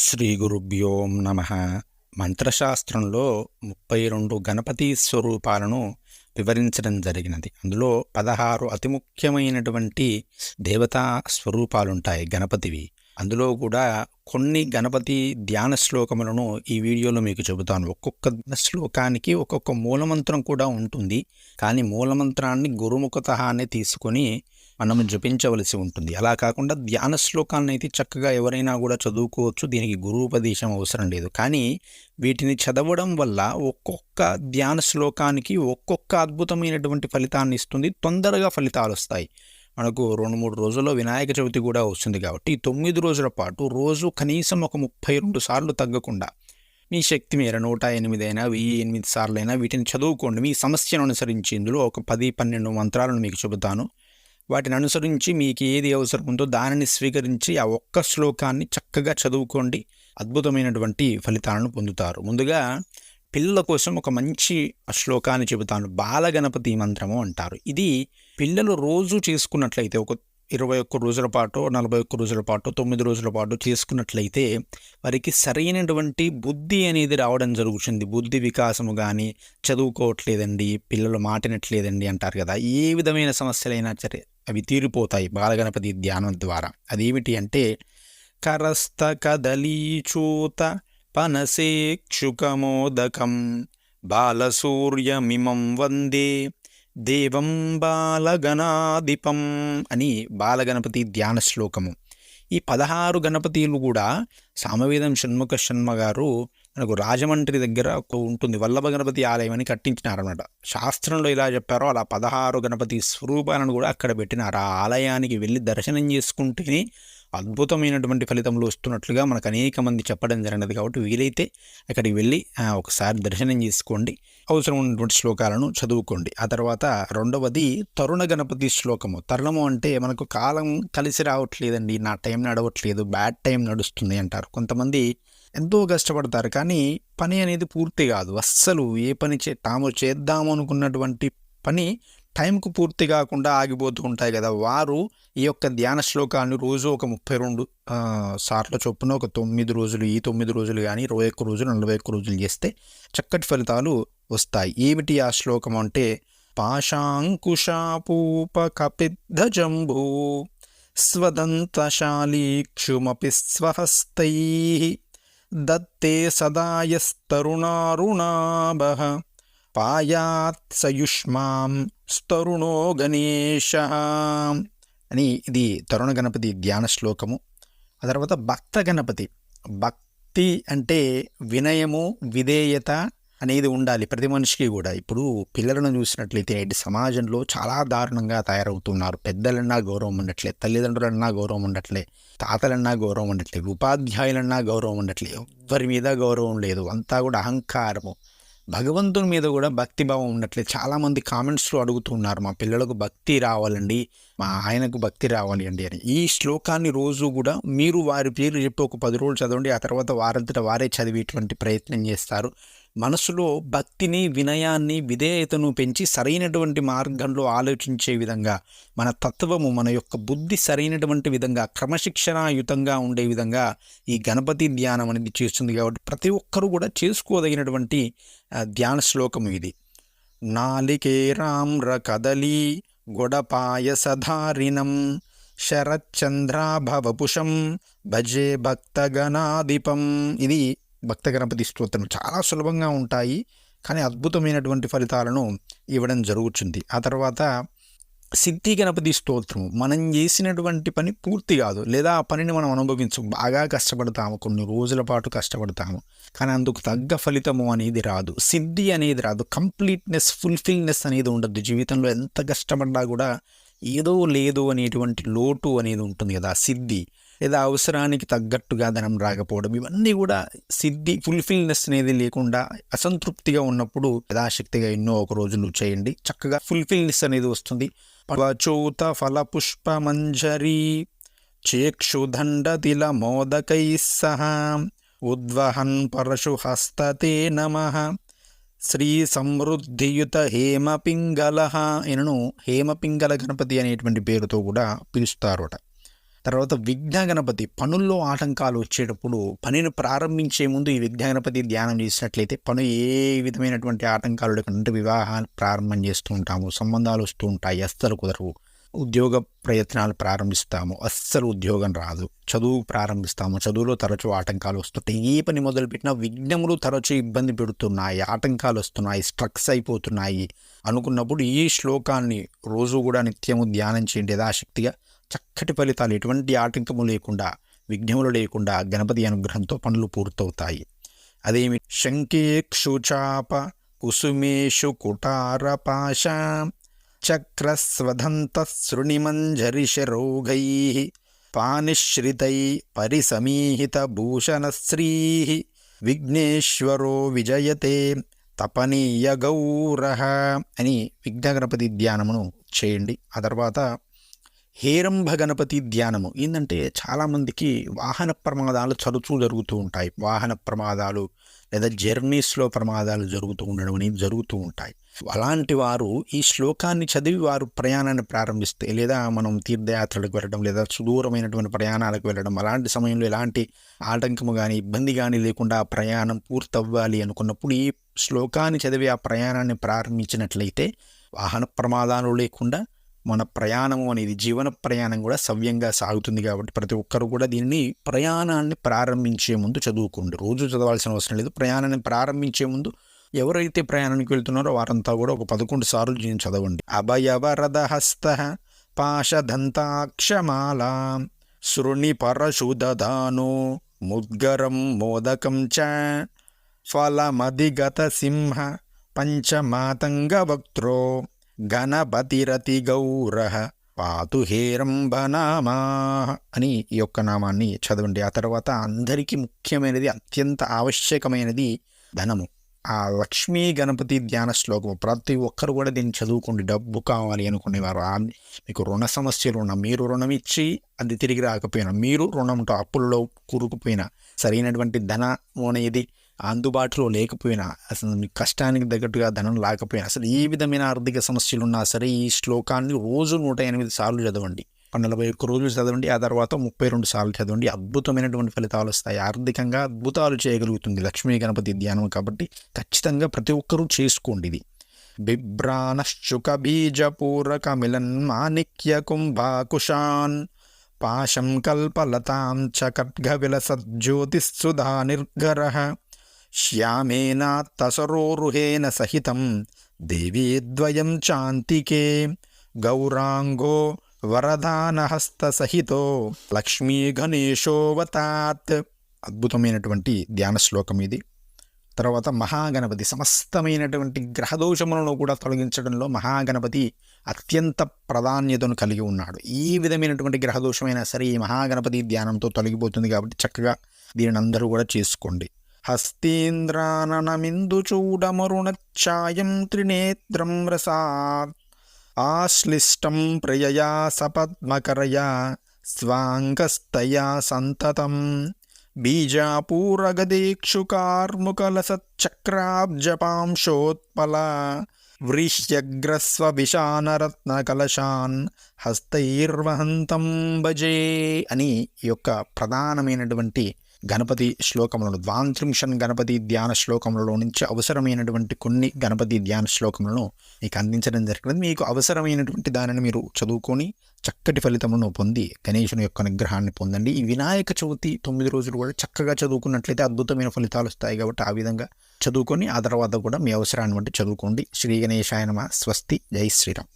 శ్రీ గురుభ్యో నమ. మంత్రశాస్త్రంలో 32 గణపతి స్వరూపాలను వివరించడం జరిగినది. అందులో 16 అతి ముఖ్యమైనటువంటి దేవతా స్వరూపాలుంటాయి గణపతివి. అందులో కూడా కొన్ని గణపతి ధ్యాన శ్లోకములను ఈ వీడియోలో మీకు చెబుతాను. ఒక్కొక్క శ్లోకానికి ఒక్కొక్క మూలమంత్రం కూడా ఉంటుంది. కానీ మూలమంత్రాన్ని గురుముఖతఃనే తీసుకొని మనం జపించవలసి ఉంటుంది. అలా కాకుండా ధ్యాన శ్లోకాలను అయితే చక్కగా ఎవరైనా కూడా చదువుకోవచ్చు. దీనికి గురూపదేశం అవసరం లేదు. కానీ వీటిని చదవడం వల్ల ఒక్కొక్క ధ్యాన శ్లోకానికి ఒక్కొక్క అద్భుతమైనటువంటి ఫలితాన్ని ఇస్తుంది. తొందరగా ఫలితాలు వస్తాయి. మనకు 2-3 రోజుల్లో వినాయక చవితి కూడా వస్తుంది కాబట్టి 9 రోజుల పాటు రోజు కనీసం ఒక 32 సార్లు తగ్గకుండా మీ శక్తి మేర 108 అయినా 1008 సార్లు అయినా వీటిని చదువుకోండి. మీ సమస్యను అనుసరించి ఇందులో ఒక 10-12 మంత్రాలను మీకు చెబుతాను. వాటిని అనుసరించి మీకు ఏది అవసరం ఉందో దానిని స్వీకరించి ఆ ఒక్క శ్లోకాన్ని చక్కగా చదువుకోండి. అద్భుతమైనటువంటి ఫలితాలను పొందుతారు. ముందుగా పిల్లల కోసం ఒక మంచి శ్లోకాన్ని చెబుతాను. బాలగణపతి మంత్రము అంటారు. ఇది పిల్లలు రోజు చేసుకున్నట్లయితే ఒక 21 రోజుల పాటు 41 రోజుల పాటు 9 రోజుల పాటు చేసుకున్నట్లయితే వారికి సరైనటువంటి బుద్ధి అనేది రావడం జరుగుతుంది. బుద్ధి వికాసము కానీ చదువుకోవట్లేదండి, పిల్లలు మాటినట్లేదండి అంటారు కదా. ఏ విధమైన సమస్యలైనా సరే అవి తీరిపోతాయి బాలగణపతి ధ్యానం ద్వారా. అదేమిటి అంటే కరస్థ కదలీచూత పనసేక్షుకమోదకం బాలసూర్యమిమం వందే దేవం బాలగణాధిపం అని బాలగణపతి ధ్యాన శ్లోకము. ఈ 16 గణపతిలు కూడా సామవేదం షణ్ముఖ శర్మ గారు మనకు రాజమండ్రి దగ్గర ఉంటుంది వల్లభ గణపతి ఆలయం అని కట్టించినారన్నమాట. శాస్త్రంలో ఇలా చెప్పారో అలా 16 గణపతి స్వరూపాలను కూడా అక్కడ పెట్టినారు. ఆ ఆలయానికి వెళ్ళి దర్శనం చేసుకుంటేనే అద్భుతమైనటువంటి ఫలితములు వస్తున్నట్లుగా మనకు అనేక మంది చెప్పడం జరిగినది. కాబట్టి వీలైతే అక్కడికి వెళ్ళి ఒకసారి దర్శనం చేసుకోండి. అవసరం ఉన్నటువంటి శ్లోకాలను చదువుకోండి. ఆ తర్వాత రెండవది తరుణ గణపతి శ్లోకము. తరుణము అంటే మనకు కాలం కలిసి రావట్లేదండి, నా టైం నడవట్లేదు, బ్యాడ్ టైం నడుస్తుంది అంటారు. కొంతమంది ఎంతో కష్టపడతారు కానీ పని అనేది పూర్తి కాదు. అస్సలు ఏ పని తాము చేద్దాము అనుకున్నటువంటి పని టైంకు పూర్తి కాకుండా ఆగిపోతూ ఉంటాయి కదా. వారు ఈ యొక్క ధ్యాన శ్లోకాన్ని రోజు ఒక 32 సార్ల చొప్పున ఒక 9 రోజులు, ఈ 9 రోజులు కానీ 21 రోజులు 41 రోజులు చేస్తే చక్కటి ఫలితాలు వస్తాయి. ఏమిటి ఆ శ్లోకం అంటే పాశాంకుశాపూప కపిద్ధ జంభూ స్వదంతశాలీక్షుమపి స్వహస్తై దత్తే సదాయస్తరుణారుణాభః పాయాత్ సయుష్మాం స్తరుణో గణేశ అని ఇది తరుణ గణపతి ధ్యాన శ్లోకము. ఆ తర్వాత భక్త గణపతి. భక్తి అంటే వినయము, విధేయత అనేది ఉండాలి ప్రతి మనిషికి కూడా. ఇప్పుడు పిల్లలను చూసినట్లయితే నేటి సమాజంలో చాలా దారుణంగా తయారవుతున్నారు. పెద్దలన్నా గౌరవం ఉండట్లే, తల్లిదండ్రులన్నా గౌరవం ఉండట్లే, తాతలన్నా గౌరవం ఉండట్లే, ఉపాధ్యాయులన్నా గౌరవం ఉండట్లే, ఎవ్వరి మీద గౌరవం లేదు. అంతా కూడా అహంకారము. భగవంతుని మీద కూడా భక్తిభావం ఉండట్లేదు. చాలామంది కామెంట్స్లో అడుగుతున్నారు, మా పిల్లలకు భక్తి రావాలండి, మా ఆయనకు భక్తి రావాలి అండి అని. ఈ శ్లోకాన్ని రోజు కూడా మీరు వారి పేరు చెప్పి ఒక 10 రోజులు చదవండి. ఆ తర్వాత వారంతట వారే చదివేటువంటి ప్రయత్నం చేస్తారు. మనసులో భక్తిని, వినయాన్ని, విధేయతను పెంచి సరైనటువంటి మార్గంలో ఆలోచించే విధంగా, మన తత్వము, మన యొక్క బుద్ధి సరైనటువంటి విధంగా క్రమశిక్షణాయుతంగా ఉండే విధంగా ఈ గణపతి ధ్యానం అనేది చేస్తుంది. కాబట్టి ప్రతి ఒక్కరూ కూడా చేసుకోదగినటువంటి ధ్యాన శ్లోకము ఇది. నాలికేరామ్ర కదలీ గొడపాయసధారిణం శరచంద్రాభవపుషం భజే భక్తగణాధిపం. ఇది భక్త గణపతి స్తోత్రం. చాలా సులభంగా ఉంటాయి కానీ అద్భుతమైనటువంటి ఫలితాలను ఇవ్వడం జరుగుతుంది. ఆ తర్వాత సిద్ధి గణపతి స్తోత్రము. మనం చేసినటువంటి పని పూర్తి కాదు, లేదా ఆ పనిని మనం అనుభవించము, బాగా కష్టపడతాము, కొన్ని రోజుల పాటు కష్టపడతాము, కానీ అందుకు తగ్గ ఫలితము అనేది రాదు, సిద్ధి అనేది రాదు, కంప్లీట్నెస్, ఫుల్ఫిల్నెస్ అనేది ఉండదు. జీవితంలో ఎంత కష్టపడ్డా కూడా ఏదో లేదు అనేటువంటి లోటు అనేది ఉంటుంది కదా, సిద్ధి. లేదా అవసరానికి తగ్గట్టుగా ధనం రాకపోవడం, ఇవన్నీ కూడా సిద్ధి, ఫుల్ఫిల్నెస్ అనేది లేకుండా అసంతృప్తిగా ఉన్నప్పుడు యథాశక్తిగా ఎన్నో ఒక రోజులు చేయండి, చక్కగా ఫుల్ఫిల్నెస్ అనేది వస్తుంది. పవచూత ఫల పుష్పమంజరీ చేక్షుదండతిల మోదకై సహ ఉద్వహన్ పరశు హస్తతే నమః శ్రీ సమృద్ధియుత హేమపింగళ ఎనను హేమపింగళ గణపతి అనేటువంటి పేరుతో కూడా పిలుస్తారట. తర్వాత విఘ్న గణపతి, పనుల్లో ఆటంకాలు వచ్చేటప్పుడు పనిని ప్రారంభించే ముందు ఈ విఘ్న గణపతి ధ్యానం చేసినట్లయితే పను ఏ విధమైనటువంటి ఆటంకాలు లేకుండా వివాహాలు ప్రారంభం చేస్తూ ఉంటాము, సంబంధాలు వస్తూ ఉంటాయి, అస్సలు కుదరవు. ఉద్యోగ ప్రయత్నాలు ప్రారంభిస్తాము, అస్సలు ఉద్యోగం రాదు. చదువు ప్రారంభిస్తాము, చదువులో తరచూ ఆటంకాలు వస్తుంటాయి. ఏ పని మొదలుపెట్టినా విఘ్నములు తరచూ ఇబ్బంది పెడుతున్నాయి, ఆటంకాలు వస్తున్నాయి, స్ట్రక్స్ అయిపోతున్నాయి అనుకున్నప్పుడు ఈ శ్లోకాన్ని రోజు కూడా నిత్యము ధ్యానం చేయండి యథాశక్తిగా. చక్కటి ఫలితాలు, ఎటువంటి ఆటంకము లేకుండా, విఘ్నములు లేకుండా గణపతి అనుగ్రహంతో పనులు పూర్తవుతాయి. అదేమి శంఖేక్షుచాప కుసుమేషు కుటారపాశ చక్రస్వదంత శృణిమంజరిషరోగై పానిశ్రితై పరిసమీహిత భూషణశ్రీ విఘ్నేశ్వరో విజయతే తపనీయ గౌరః అని విఘ్న గణపతి ధ్యానమును చేయండి. ఆ తర్వాత హేరంభ గణపతి ధ్యానము ఏంటంటే, చాలామందికి వాహన ప్రమాదాలు తరచూ జరుగుతూ ఉంటాయి. వాహన ప్రమాదాలు లేదా జర్నీస్లో ప్రమాదాలు జరుగుతూ ఉండడం అనేది జరుగుతూ ఉంటాయి. అలాంటి వారు ఈ శ్లోకాన్ని చదివి వారు ప్రయాణాన్ని ప్రారంభిస్తే, లేదా మనం తీర్థయాత్రలకు వెళ్ళడం లేదా సుదూరమైనటువంటి ప్రయాణాలకు వెళ్ళడం, అలాంటి సమయంలో ఎలాంటి ఆటంకము కానీ ఇబ్బంది కానీ లేకుండా ఆ ప్రయాణం పూర్తవ్వాలి అనుకున్నప్పుడు ఈ శ్లోకాన్ని చదివి ఆ ప్రయాణాన్ని ప్రారంభించినట్లయితే వాహన ప్రమాదాలు లేకుండా మన ప్రయాణము అనేది, జీవన ప్రయాణం కూడా సవ్యంగా సాగుతుంది. కాబట్టి ప్రతి ఒక్కరు కూడా దీన్ని ప్రయాణాన్ని ప్రారంభించే ముందు చదువుకోండి. రోజు చదవాల్సిన అవసరం లేదు. ప్రయాణాన్ని ప్రారంభించే ముందు ఎవరైతే ప్రయాణానికి వెళ్తున్నారో వారంతా కూడా ఒక 11 సార్లు దీన్ని చదవండి. అభయవరదహస్త పాశదంతాక్షమాలా శృణి పరశుదధానో ముద్గరం మోదకం చ ఫలమధిగత సింహ పంచమాతంగ వక్త్రో గణపతిరతి గౌరః పాతు హేరంబనామా అని ఈ యొక్క నామాన్ని చదవండి. ఆ తర్వాత అందరికీ ముఖ్యమైనది, అత్యంత ఆవశ్యకమైనది ధనము. ఆ లక్ష్మీ గణపతి ధ్యాన శ్లోకం ప్రతి ఒక్కరు కూడా దీన్ని చదువుకోండి. డబ్బు కావాలి అనుకునేవారు, మీకు రుణ సమస్యలు ఉన్న, మీరు రుణం ఇచ్చి అది తిరిగి రాకపోయినా, మీరు రుణంతో అప్పుల్లో కూరుకుపోయినా, సరైనటువంటి ధనం అనేది అందుబాటులో లేకపోయినా, అసలు మీ కష్టానికి తగ్గట్టుగా ధనం లేకపోయినా, అసలు ఏ విధమైన ఆర్థిక సమస్యలు ఉన్నా సరే ఈ శ్లోకాన్ని రోజు 108 సార్లు చదవండి. 41 రోజులు చదవండి. ఆ తర్వాత 32 సార్లు చదవండి. అద్భుతమైనటువంటి ఫలితాలు వస్తాయి. ఆర్థికంగా అద్భుతాలు చేయగలుగుతుంది లక్ష్మీ గణపతి ధ్యానం. కాబట్టి ఖచ్చితంగా ప్రతి ఒక్కరూ చేసుకోండి. ఇది బిభ్రానశ్చుక బీజపూరక మిలన్ మాణిక్య కుంభాకుశాన్ పాశం కల్పలతాం చ ఖడ్గ విలసజ్యోతిస్సుధా నిర్గరః శ్యామేనాత్తసరోరుహేన సహితం దేవీద్వయం చాంతికే గౌరాంగో వరదానహస్త సహితో లక్ష్మీ గణేశోవతాత్. అద్భుతమైనటువంటి ధ్యాన శ్లోకం ఇది. తర్వాత మహాగణపతి, సమస్తమైనటువంటి గ్రహదోషములను కూడా తొలగించడంలో మహాగణపతి అత్యంత ప్రాధాన్యతను కలిగి ఉన్నాడు. ఏ విధమైనటువంటి గ్రహదోషమైనా సరే ఈ మహాగణపతి ధ్యానంతో తొలగిపోతుంది. కాబట్టి చక్కగా దీనిని అందరూ కూడా చేసుకోండి. హస్తేంద్రాననమిందు చూడమరుణఛాయం త్రినేత్రం రసాత్ ఆశ్లిష్టం ప్రియయా సపద్మకరయా స్వాంగస్తయా సంతతం బీజాపూరగదీక్షుకార్ముకలసచ్చక్రాబ్జపాంశోత్పల వ్రీష్యగ్రస్వభిషానరత్నకలశాన్ హస్తైర్వహంతం భజే అని ఈ యొక్క ప్రధానమైనటువంటి గణపతి శ్లోకములను, 23 గణపతి ధ్యాన శ్లోకములలో నుంచి అవసరమైనటువంటి కొన్ని గణపతి ధ్యాన శ్లోకములను మీకు అందించడం జరిగినది. మీకు అవసరమైనటువంటి దానిని మీరు చదువుకొని చక్కటి ఫలితములను పొంది గణేశుని యొక్క నిగ్రహాన్ని పొందండి. ఈ వినాయక చవితి 9 రోజులు కూడా చక్కగా చదువుకున్నట్లయితే అద్భుతమైన ఫలితాలు వస్తాయి. కాబట్టి ఆ విధంగా చదువుకొని ఆ తర్వాత కూడా మీ అవసరాన్ని బట్టి చదువుకోండి. శ్రీ గణేశాయ నమః. స్వస్తి. జై శ్రీరామ్.